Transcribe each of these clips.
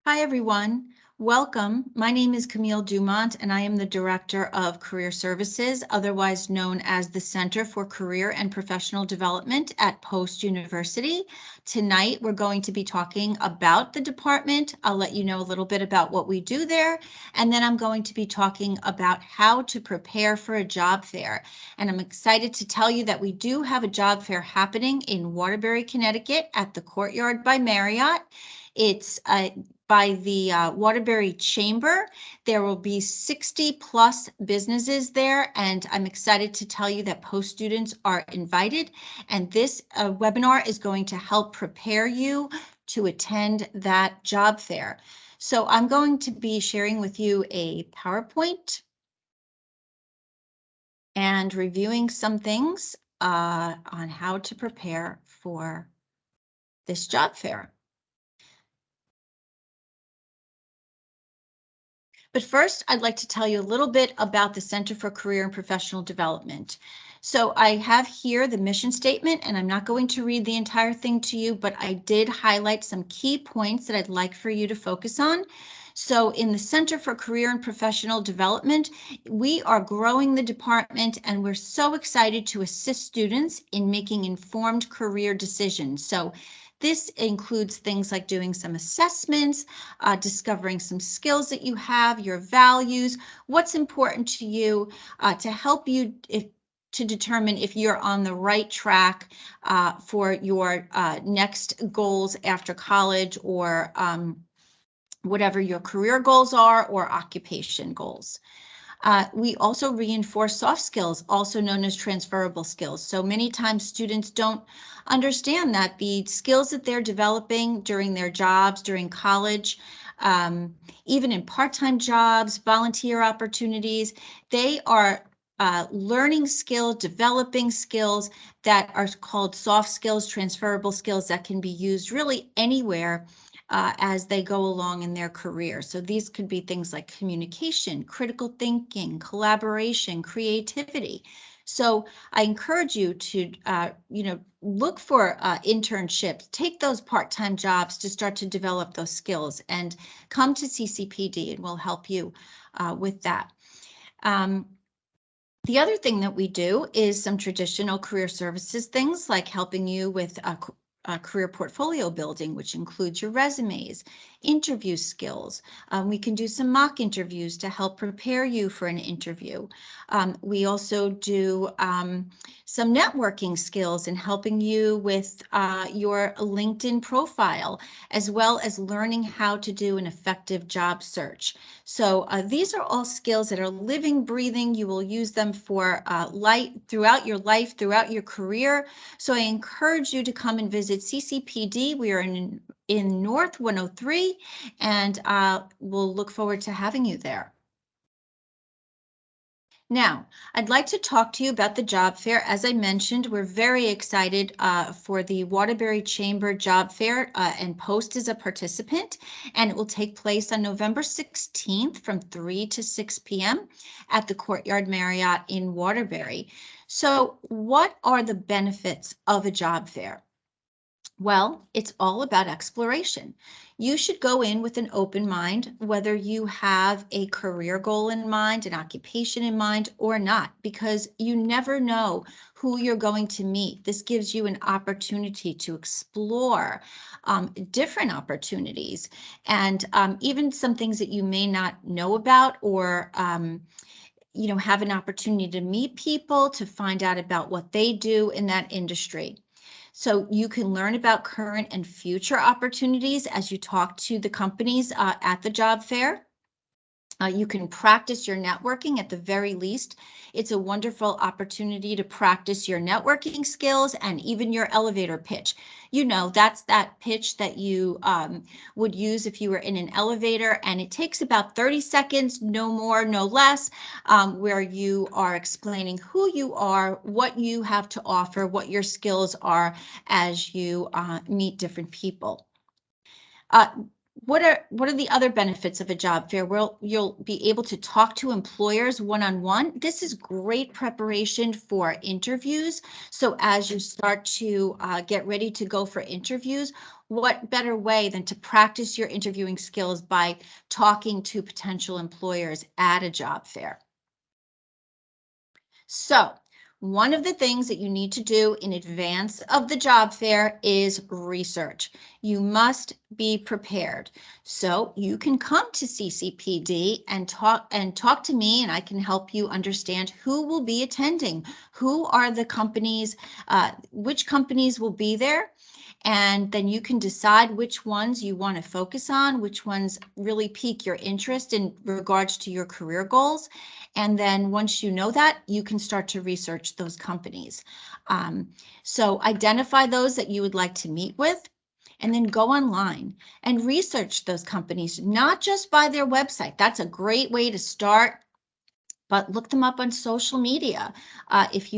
Hi, everyone. Welcome. My name is Camille Dumont, and I am the Director of Career Services, otherwise known as the Center for Career and Professional Development at Post University. Tonight, we're going to be talking about the department. I'll let you know a little bit about what we do there, and then I'm going to be talking about how to prepare for a job fair. And I'm excited to tell you that we do have a job fair happening in Waterbury, Connecticut at the Courtyard by Marriott. It's by the Waterbury Chamber. There will be 60 plus businesses there, and I'm excited to tell you that post students are invited, and this webinar is going to help prepare you to attend that job fair. So I'm going to be sharing with you a PowerPoint and reviewing some things on how to prepare for this job fair. But first, I'd like to tell you a little bit about the Center for Career and Professional Development. So I have here the mission statement, and I'm not going to read the entire thing to you, but I did highlight some key points that I'd like for you to focus on. So in the Center for Career and Professional Development, we are growing the department, and we're so excited to assist students in making informed career decisions. So this includes things like doing some assessments, discovering some skills that you have, your values, what's important to you, to help you to determine if you're on the right track for your next goals after college, or whatever your career goals are or occupation goals. We also reinforce soft skills, also known as transferable skills. So many times students don't understand that the skills that they're developing during their jobs, during college, even in part-time jobs, volunteer opportunities, they are learning skills, developing skills that are called soft skills, transferable skills that can be used really anywhere as they go along in their career. So these could be things like communication, critical thinking, collaboration, creativity. So I encourage you to, look for internships, take those part-time jobs to start to develop those skills, and come to CCPD, and we'll help you with that. The other thing that we do is some traditional career services things, like helping you with career portfolio building, which includes your resumes, interview skills. We can do some mock interviews to help prepare you for an interview. We also do some networking skills in helping you with your LinkedIn profile, as well as learning how to do an effective job search. So these are all skills that are living, breathing. You will use them for throughout your life, throughout your career. So I encourage you to come and visit CCPD. We are in North 103, and we'll look forward to having you there. Now, I'd like to talk to you about the job fair. As I mentioned, we're very excited for the Waterbury Chamber Job Fair, and Post is a participant, and it will take place on November 16th from 3 to 6 p.m. at the Courtyard Marriott in Waterbury. So what are the benefits of a job fair? Well, it's all about exploration. You should go in with an open mind, whether you have a career goal in mind, an occupation in mind, or not, because you never know who you're going to meet. This gives you an opportunity to explore different opportunities, and even some things that you may not know about, or have an opportunity to meet people, to find out about what they do in that industry. So you can learn about current and future opportunities as you talk to the companies at the job fair. You can practice your networking at the very least. It's a wonderful opportunity to practice your networking skills and even your elevator pitch. That's that pitch that you would use if you were in an elevator, and it takes about 30 seconds, no more, no less, where you are explaining who you are, what you have to offer, what your skills are as you meet different people. What are the other benefits of a job fair? Well, you'll be able to talk to employers one-on-one. This is great preparation for interviews. So as you start to get ready to go for interviews, what better way than to practice your interviewing skills by talking to potential employers at a job fair? So one of the things that you need to do in advance of the job fair is research. You must be prepared. So you can come to CCPD and talk to me, and I can help you understand who will be attending, who are the companies, which companies will be there. And then you can decide which ones you want to focus on, which ones really pique your interest in regards to your career goals. And then once you know that, you can start to research those companies. So identify those that you would like to meet with, and then go online and research those companies, not just by their website. That's a great way to start, but look them up on social media. If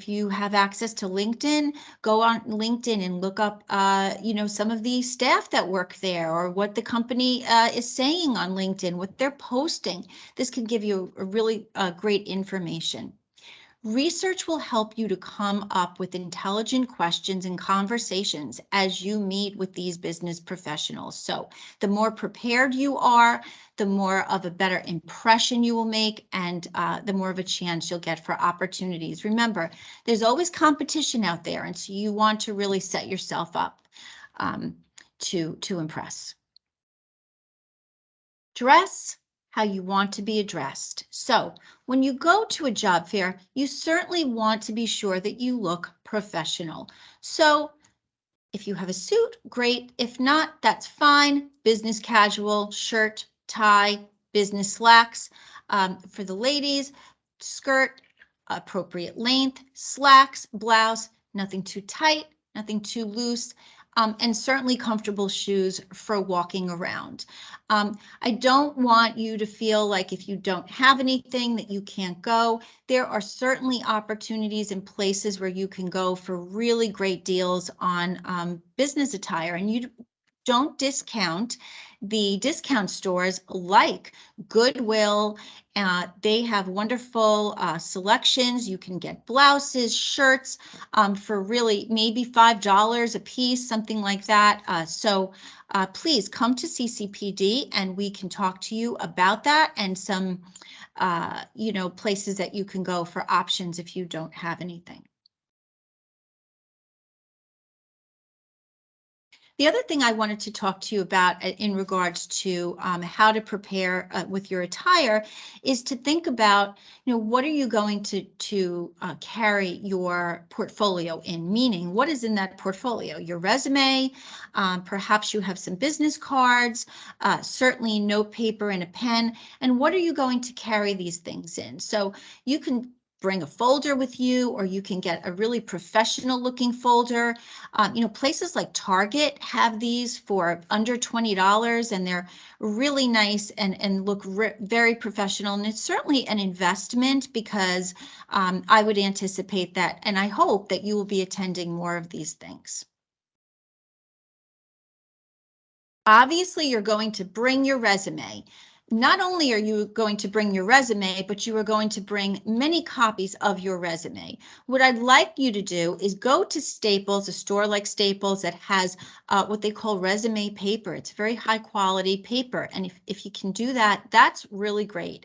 you have access to LinkedIn, go on LinkedIn and look up, some of the staff that work there, or what the company is saying on LinkedIn, what they're posting. This can give you a really great information. Research will help you to come up with intelligent questions and conversations as you meet with these business professionals. So the more prepared you are, the more of a better impression you will make, and the more of a chance you'll get for opportunities. Remember, there's always competition out there, and so you want to really set yourself up to impress. Dress how you want to be addressed. So when you go to a job fair, you certainly want to be sure that you look professional. So if you have a suit, great. If not, that's fine. Business casual, shirt, tie, business slacks. For the ladies, skirt, appropriate length, slacks, blouse, nothing too tight, nothing too loose. And certainly comfortable shoes for walking around. I don't want you to feel like if you don't have anything that you can't go. There are certainly opportunities and places where you can go for really great deals on business attire, and you don't discount the discount stores like Goodwill. They have wonderful selections. You can get blouses, shirts for really maybe $5 a piece, something like that. So please come to CCPD and we can talk to you about that, and some places that you can go for options if you don't have anything. The other thing I wanted to talk to you about in regards to how to prepare with your attire is to think about, what are you going to carry your portfolio in? Meaning, what is in that portfolio? Your resume, perhaps you have some business cards, certainly note paper and a pen. And what are you going to carry these things in? So you can bring a folder with you, or you can get a really professional looking folder. Places like Target have these for under $20, and they're really nice and look very professional. And it's certainly an investment, because I would anticipate that, and I hope that you will be attending more of these things. Obviously, you're going to bring your resume. Not only are you going to bring your resume, but you are going to bring many copies of your resume. What I'd like you to do is go to Staples, a store like Staples that has what they call resume paper. It's very high quality paper. And if you can do that, that's really great.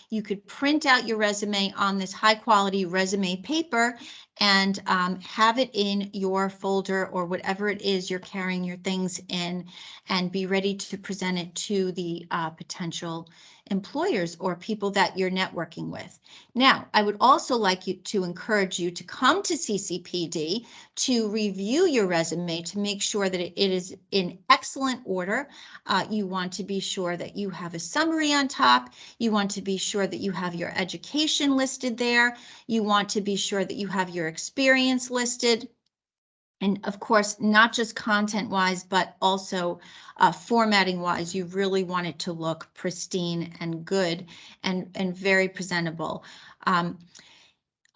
You could print out your resume on this high quality resume paper and have it in your folder or whatever it is you're carrying your things in, and be ready to present it to the potential employers or people that you're networking with. Now, I would also like to encourage you to come to CCPD to review your resume to make sure that it is in excellent order. You want to be sure that you have a summary on top. You want to be sure that you have your education listed there. You want to be sure that you have your experience listed. And of course, not just content-wise, but also formatting-wise, you really want it to look pristine and good and very presentable.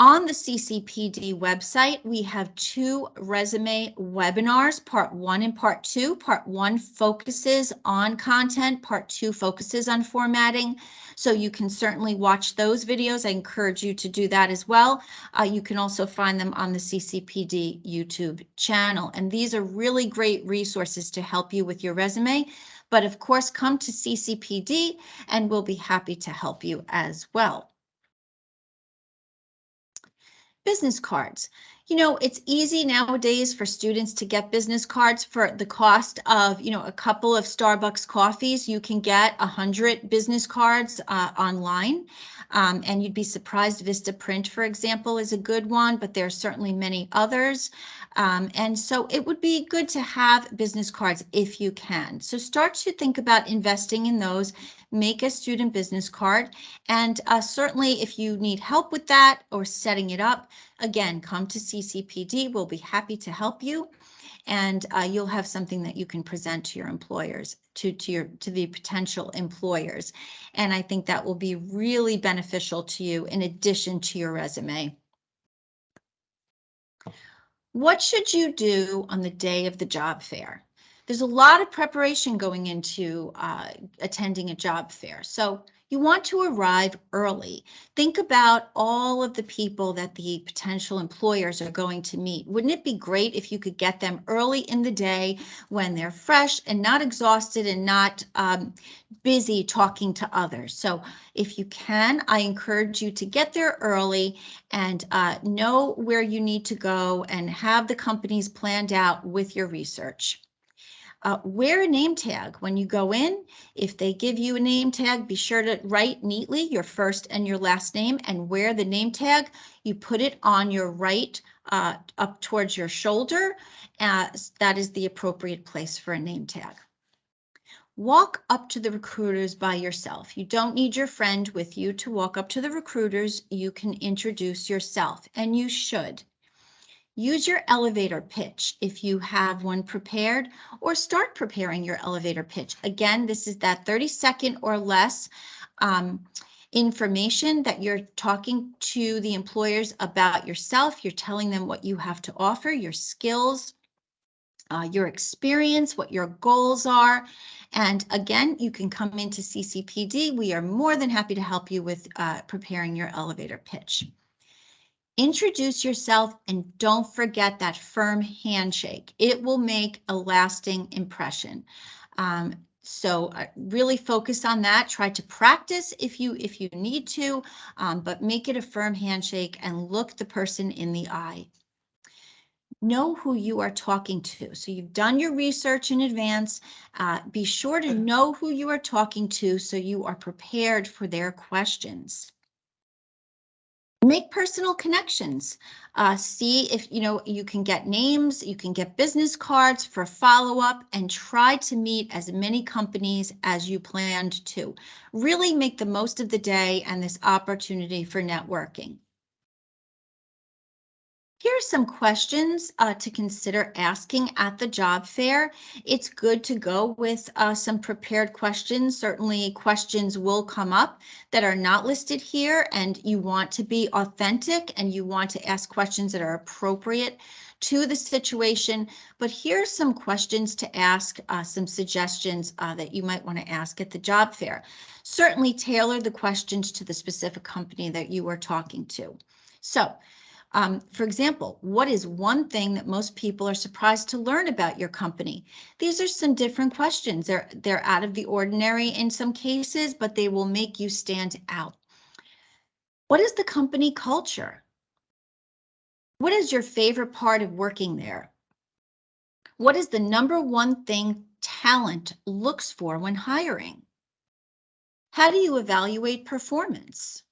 On the CCPD website, we have 2 resume webinars, part 1 and part 2. Part 1 focuses on content, part 2 focuses on formatting. So you can certainly watch those videos. I encourage you to do that as well. You can also find them on the CCPD YouTube channel. And these are really great resources to help you with your resume. But of course, come to CCPD and we'll be happy to help you as well. Business cards. You know, it's easy nowadays for students to get business cards for the cost of, a couple of Starbucks coffees. You can get 100 business cards online, and you'd be surprised. Vistaprint, for example, is a good one, but there are certainly many others. And so it would be good to have business cards if you can. So start to think about investing in those. Make a student business card. And certainly if you need help with that or setting it up, again, come to CCPD. We'll be happy to help you. And you'll have something that you can present to your employers, to the potential employers. And I think that will be really beneficial to you in addition to your resume. What should you do on the day of the job fair? There's a lot of preparation going into attending a job fair. So you want to arrive early. Think about all of the people that the potential employers are going to meet. Wouldn't it be great if you could get them early in the day when they're fresh and not exhausted and not busy talking to others? So if you can, I encourage you to get there early and know where you need to go and have the companies planned out with your research. Wear a name tag when you go in. If they give you a name tag, be sure to write neatly your first and your last name and wear the name tag. You put it on your right up towards your shoulder. That is the appropriate place for a name tag. Walk up to the recruiters by yourself. You don't need your friend with you to walk up to the recruiters. You can introduce yourself, and you should. Use your elevator pitch if you have one prepared, or start preparing your elevator pitch. Again, this is that 30-second or less information that you're talking to the employers about yourself. You're telling them what you have to offer, your skills, your experience, what your goals are. And again, you can come into CCPD. We are more than happy to help you with preparing your elevator pitch. Introduce yourself and don't forget that firm handshake. It will make a lasting impression. So really focus on that. Try to practice if you need to, but make it a firm handshake and look the person in the eye. Know who you are talking to. So you've done your research in advance. Be sure to know who you are talking to so you are prepared for their questions. Make personal connections. See if you can get names, you can get business cards for follow-up, and try to meet as many companies as you planned to. Really make the most of the day and this opportunity for networking. Here are some questions to consider asking at the job fair. It's good to go with some prepared questions. Certainly questions will come up that are not listed here, and you want to be authentic and you want to ask questions that are appropriate to the situation. But here are some questions to ask, some suggestions that you might want to ask at the job fair. Certainly tailor the questions to the specific company that you are talking to. So, for example, what is one thing that most people are surprised to learn about your company? These are some different questions. They're out of the ordinary in some cases, but they will make you stand out. What is the company culture? What is your favorite part of working there? What is the #1 thing talent looks for when hiring? How do you evaluate performance?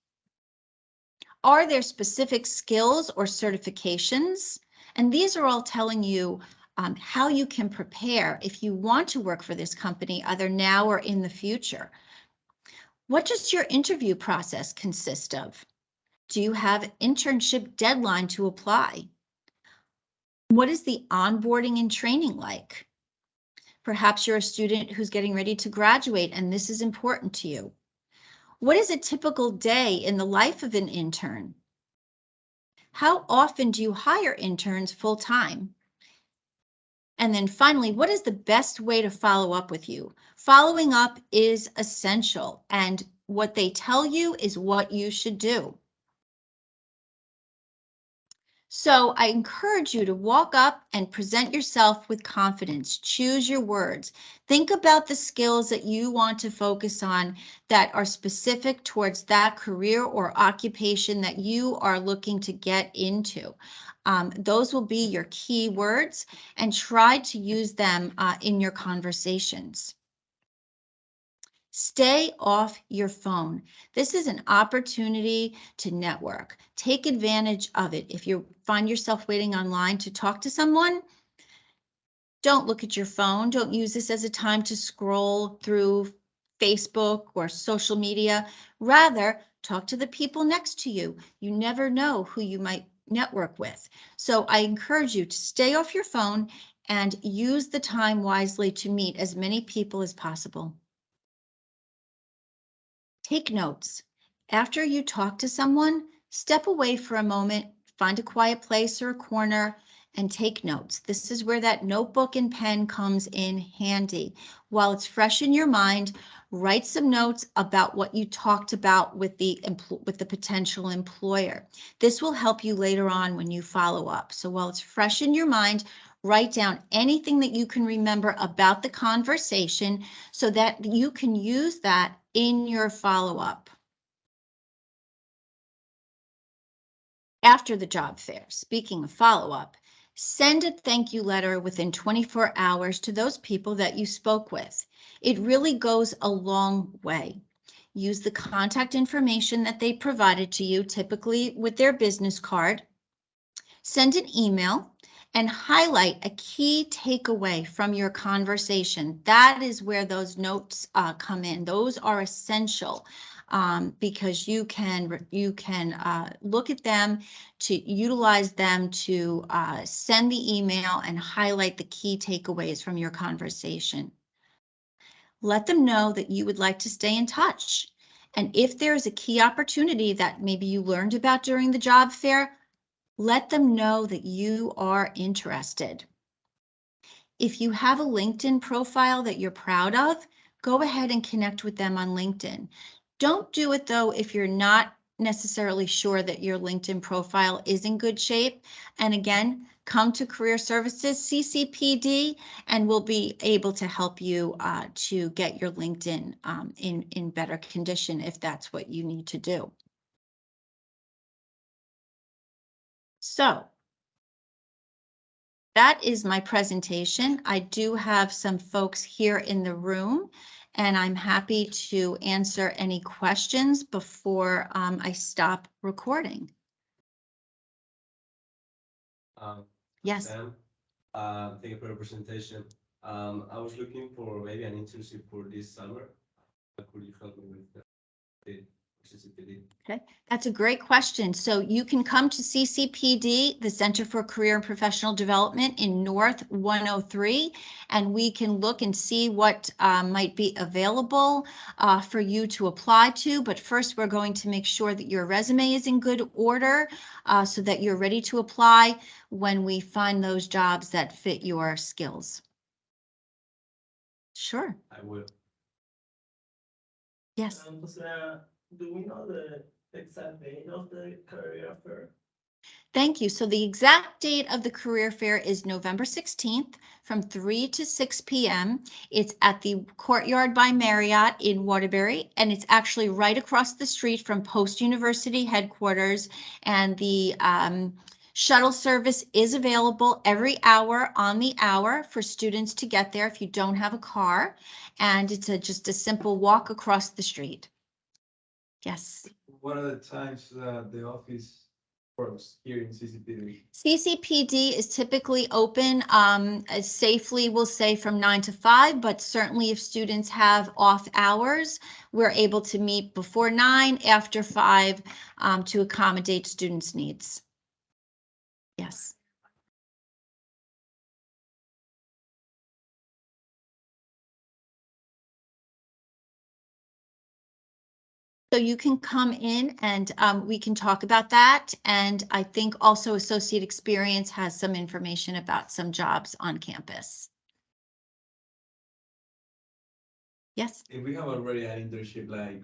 Are there specific skills or certifications? And these are all telling you how you can prepare if you want to work for this company, either now or in the future. What does your interview process consist of? Do you have an internship deadline to apply? What is the onboarding and training like? Perhaps you're a student who's getting ready to graduate and this is important to you. What is a typical day in the life of an intern? How often do you hire interns full-time? And then finally, what is the best way to follow up with you? Following up is essential, and what they tell you is what you should do. So I encourage you to walk up and present yourself with confidence. Choose your words. Think about the skills that you want to focus on that are specific towards that career or occupation that you are looking to get into. Those will be your key words, and try to use them in your conversations. Stay off your phone. This is an opportunity to network. Take advantage of it. If you find yourself waiting online to talk to someone, don't look at your phone. Don't use this as a time to scroll through Facebook or social media. Rather, talk to the people next to you. You never know who you might network with. So I encourage you to stay off your phone and use the time wisely to meet as many people as possible. Take notes. After you talk to someone, step away for a moment, find a quiet place or a corner, and take notes. This is where that notebook and pen comes in handy. While it's fresh in your mind, write some notes about what you talked about with the potential employer. This will help you later on when you follow up. So while it's fresh in your mind, write down anything that you can remember about the conversation so that you can use that in your follow-up. After the job fair, speaking of follow-up, send a thank you letter within 24 hours to those people that you spoke with. It really goes a long way. Use the contact information that they provided to you, typically with their business card. Send an email and highlight a key takeaway from your conversation. That is where those notes come in. Those are essential because you can look at them, to utilize them to send the email and highlight the key takeaways from your conversation. Let them know that you would like to stay in touch. And if there is a key opportunity that maybe you learned about during the job fair, let them know that you are interested. If you have a LinkedIn profile that you're proud of, go ahead and connect with them on LinkedIn. Don't do it though if you're not necessarily sure that your LinkedIn profile is in good shape. And again, come to Career Services CCPD and we'll be able to help you to get your LinkedIn in better condition if that's what you need to do. So that is my presentation. I do have some folks here in the room, and I'm happy to answer any questions before I stop recording. Yes. Sam, thank you for your presentation. I was looking for maybe an internship for this summer. Could you help me with the CCPD? Okay, that's a great question. So you can come to CCPD, the Center for Career and Professional Development in North 103, and we can look and see what might be available for you to apply to. But first, we're going to make sure that your resume is in good order so that you're ready to apply when we find those jobs that fit your skills. Sure. I will. Yes. Do we know the exact date of the career fair? Thank you. So the exact date of the career fair is November 16th from 3 to 6 p.m. It's at the Courtyard by Marriott in Waterbury, and it's actually right across the street from Post University headquarters. And the shuttle service is available every hour on the hour for students to get there if you don't have a car. And it's just a simple walk across the street. Yes. What are the times the office works here in CCPD? CCPD is typically open safely, we'll say from 9 to 5, but certainly if students have off hours, we're able to meet before 9, after 5 to accommodate students' needs. Yes. So you can come in and we can talk about that. And I think also Associate Experience has some information about some jobs on campus. Yes. If we have already an internship like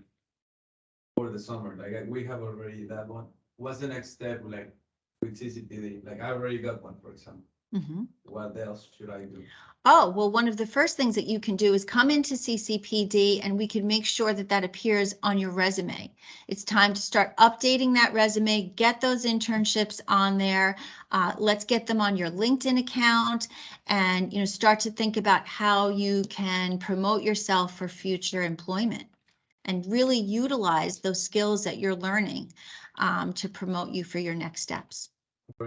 for the summer, like we have already that one, what's the next step like with CCPD? Like I already got one, for example. Mhm. What else should I do? Oh, well, one of the first things that you can do is come into CCPD and we can make sure that that appears on your resume. It's time to start updating that resume, get those internships on there. Let's get them on your LinkedIn account and, you know, start to think about how you can promote yourself for future employment and really utilize those skills that you're learning to promote you for your next steps.